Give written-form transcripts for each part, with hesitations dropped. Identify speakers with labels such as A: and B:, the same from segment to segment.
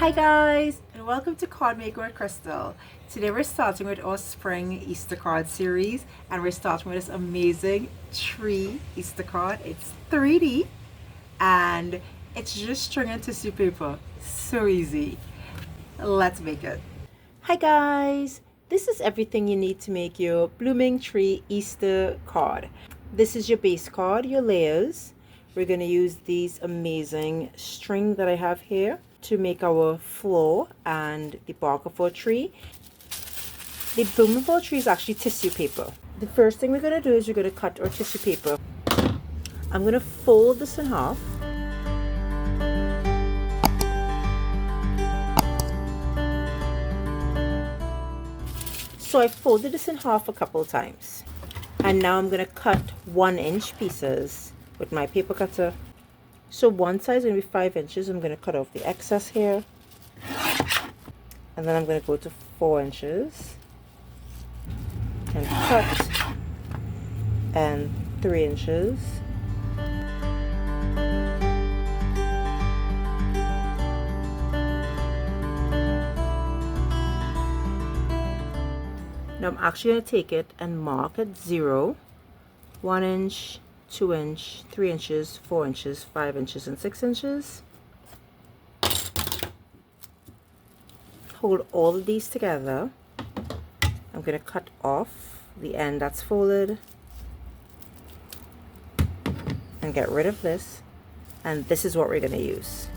A: Hi guys, and welcome to Card Maker with Crystal. Today we're starting with our spring Easter card series, and we're starting with this amazing tree Easter card. It's 3D and it's just string and tissue paper. So easy. Let's make it. Hi guys, this is everything you need to make your blooming tree Easter card. This is your base card, your layers. We're going to use these amazing string that I have here to make our floor and the bark of our tree. The bloom of our tree is actually tissue paper. The first thing we're going to do is we're going to cut our tissue paper. I'm going to fold this in half. So I folded this in half a couple times. And now I'm going to cut 1-inch pieces with my paper cutter. So one side is going to be 5 inches. I'm going to cut off the excess here. And then I'm going to go to 4 inches. And cut. And 3 inches. Now I'm actually going to take it and mark at 0, 1 inch, 2 inch, 3 inches, 4 inches, 5 inches, and 6 inches. Hold all of these together. I'm going to cut off the end that's folded and get rid of this. And this is what we're going to use.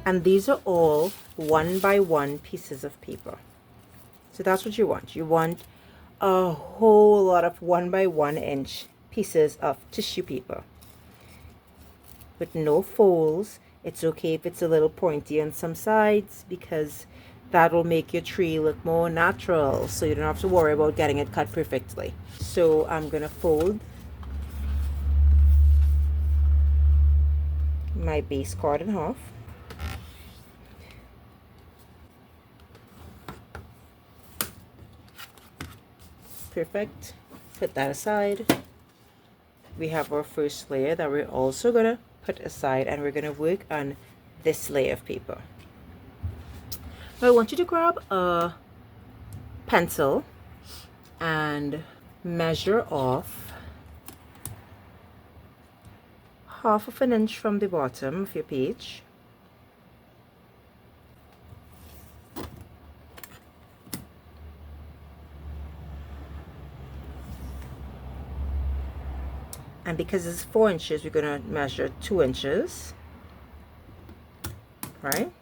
A: And these are all 1-by-1 pieces of paper. So that's what you want. You want a whole lot of 1-by-1-inch pieces of tissue paper with no folds. It's okay if it's a little pointy on some sides because that will make your tree look more natural, so you don't have to worry about getting it cut perfectly. So I'm gonna fold my base card in half. Perfect. Put that aside. We have our first layer that we're also going to put aside, and we're going to work on this layer of paper. Now I want you to grab a pencil and measure off 1/2 inch from the bottom of your page. And because it's 4 inches, we're going to measure 2 inches, right?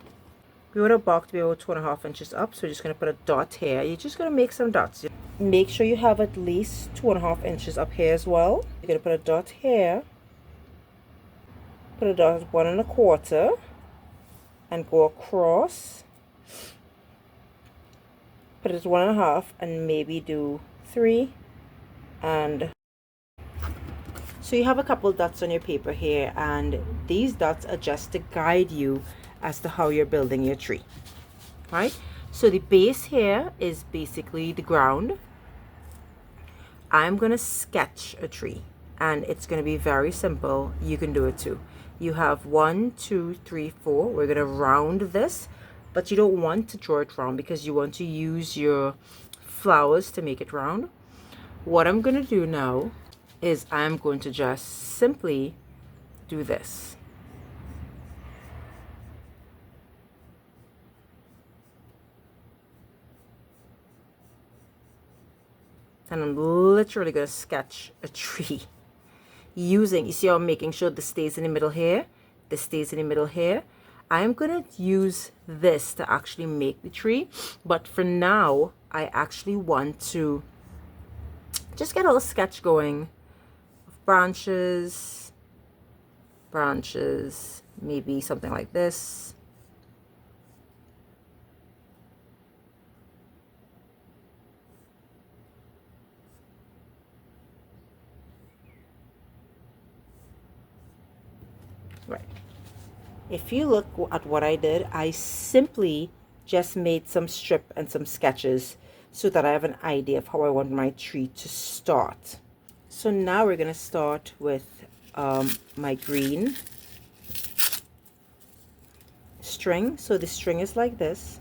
A: We want our bark to be about 2.5 inches up, so we're just going to put a dot here. You're just going to make some dots. Make sure you have at least 2.5 inches up here as well. You're going to put a dot here, put a dot at 1.25, and go across. Put it at 1.5, and maybe do 3, and so you have a couple dots on your paper here, and these dots are just to guide you as to how you're building your tree, right? So the base here is basically the ground. I'm going to sketch a tree, and it's going to be very simple. You can do it too. You have 1, 2, 3, 4. We're going to round this, but you don't want to draw it round because you want to use your flowers to make it round. What I'm going to do now is I'm going to just simply do this. And I'm literally going to sketch a tree using, you see how I'm making sure this stays in the middle here, this stays in the middle here. I'm going to use this to actually make the tree, but for now I actually want to just get a little sketch going. Branches, maybe something like this. Right. If you look at what I did, I simply just made some strip and some sketches so that I have an idea of how I want my tree to start. So now we're going to start with my green string. So the string is like this.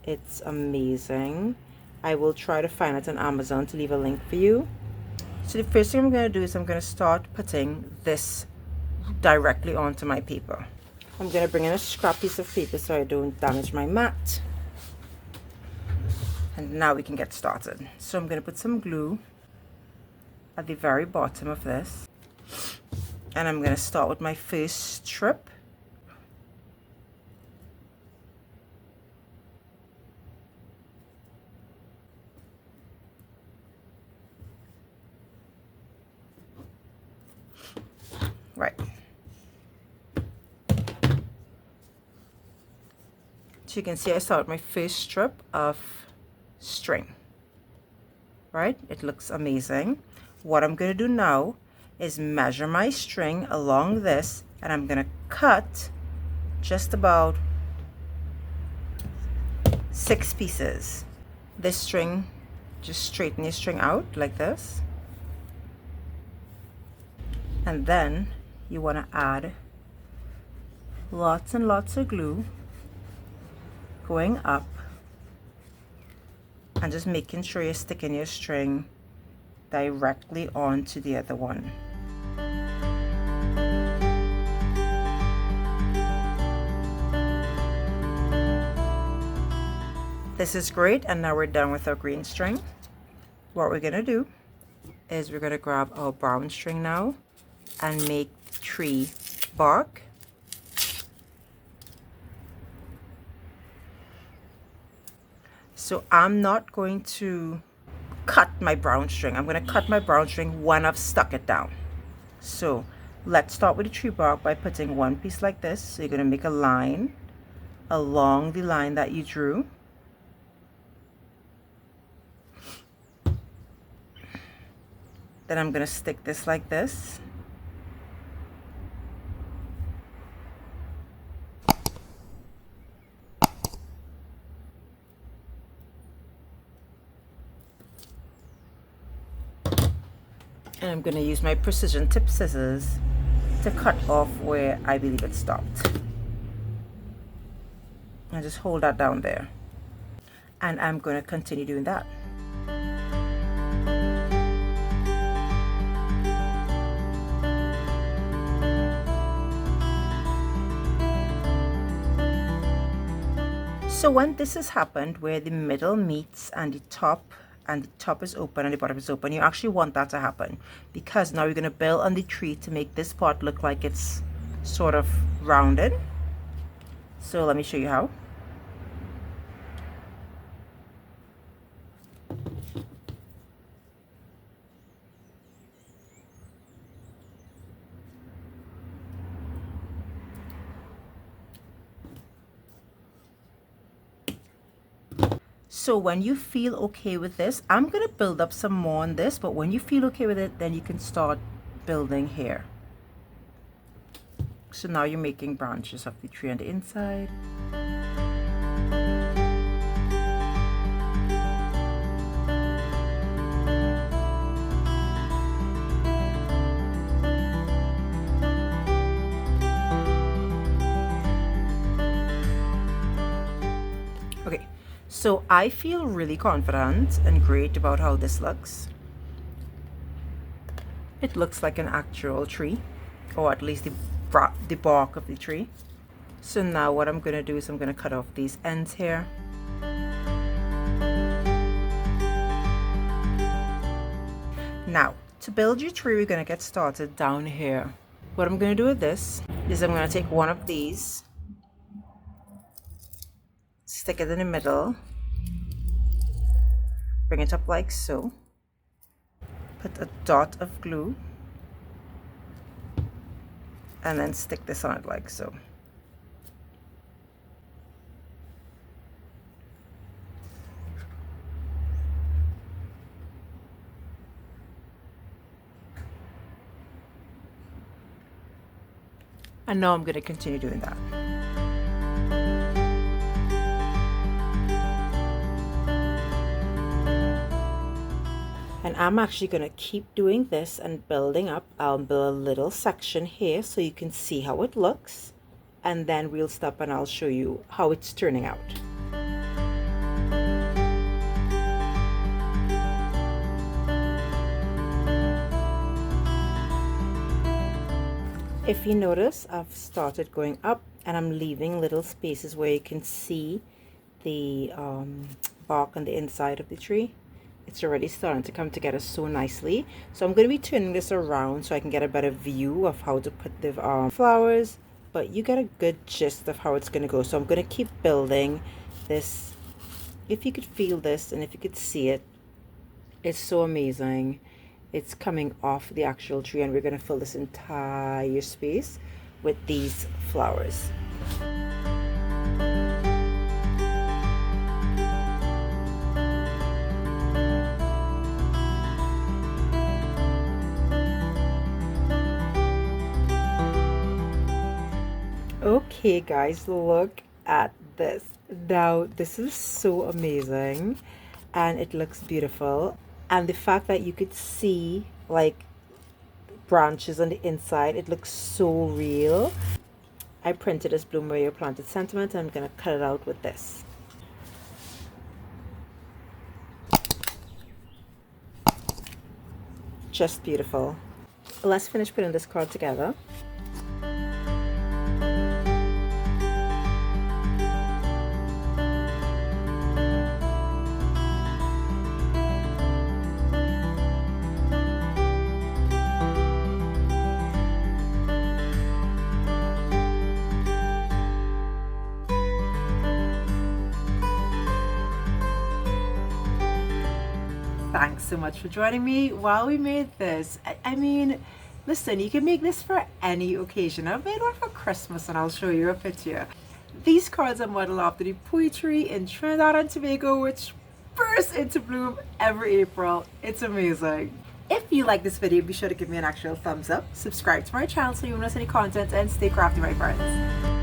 A: It's amazing. I will try to find it on Amazon to leave a link for you. So the first thing I'm going to do is I'm going to start putting this directly onto my paper. I'm going to bring in a scrap piece of paper so I don't damage my mat. And now we can get started. So I'm going to put some glue at the very bottom of this. And I'm going to start with my first strip. Right. So you can see I start with my first strip of string. Right? It looks amazing. What I'm going to do now is measure my string along this, and I'm going to cut just about 6 pieces. This string, just straighten your string out like this. And then you want to add lots and lots of glue going up, and just making sure you're sticking your string directly onto the other one. This is great, and now we're done with our green string. What we're going to do is we're going to grab our brown string now and make tree bark. So I'm not going to cut my brown string. I'm going to cut my brown string when I've stuck it down. So let's start with the tree bark by putting one piece like this. So you're going to make a line along the line that you drew. Then I'm going to stick this like this. And I'm going to use my precision tip scissors to cut off where I believe it stopped. And just hold that down there. And I'm going to continue doing that. So when this has happened, where the middle meets and the top is open and the bottom is open, you actually want that to happen, because now you're going to build on the tree to make this part look like it's sort of rounded. So let me show you how. So when you feel okay with this, I'm going to build up some more on this, but when you feel okay with it, then you can start building here. So now you're making branches of the tree on the inside. Okay. So I feel really confident and great about how this looks. It looks like an actual tree, or at least the bark of the tree. So now what I'm going to do is I'm going to cut off these ends here. Now, to build your tree, we're going to get started down here. What I'm going to do with this is I'm going to take one of these, stick it in the middle, bring it up like so, put a dot of glue, and then stick this on it like so. And now I'm going to continue doing that. And I'm actually going to keep doing this and building up. I'll build a little section here so you can see how it looks. And then we'll stop and I'll show you how it's turning out. If you notice, I've started going up and I'm leaving little spaces where you can see the bark on the inside of the tree. It's already starting to come together so nicely. So I'm going to be turning this around so I can get a better view of how to put the flowers, but you get a good gist of how it's going to go. So I'm going to keep building this. If you could feel this and if you could see it, it's so amazing. It's coming off the actual tree, and we're going to fill this entire space with these flowers. Okay guys, look at this. Now this is so amazing and it looks beautiful, and the fact that you could see like branches on the inside, it looks so real. I printed this bloom where you planted sentiment, and I'm gonna cut it out with this. Just beautiful. Let's finish putting this card together. Thanks so much for joining me while we made this. I mean, listen, you can make this for any occasion. I've made one for Christmas and I'll show you a picture. These cards are modeled after the Poui tree in Trinidad and Tobago, which bursts into bloom every April. It's amazing. If you like this video, be sure to give me an actual thumbs up, subscribe to my channel so you won't miss any content, and stay crafty, my friends.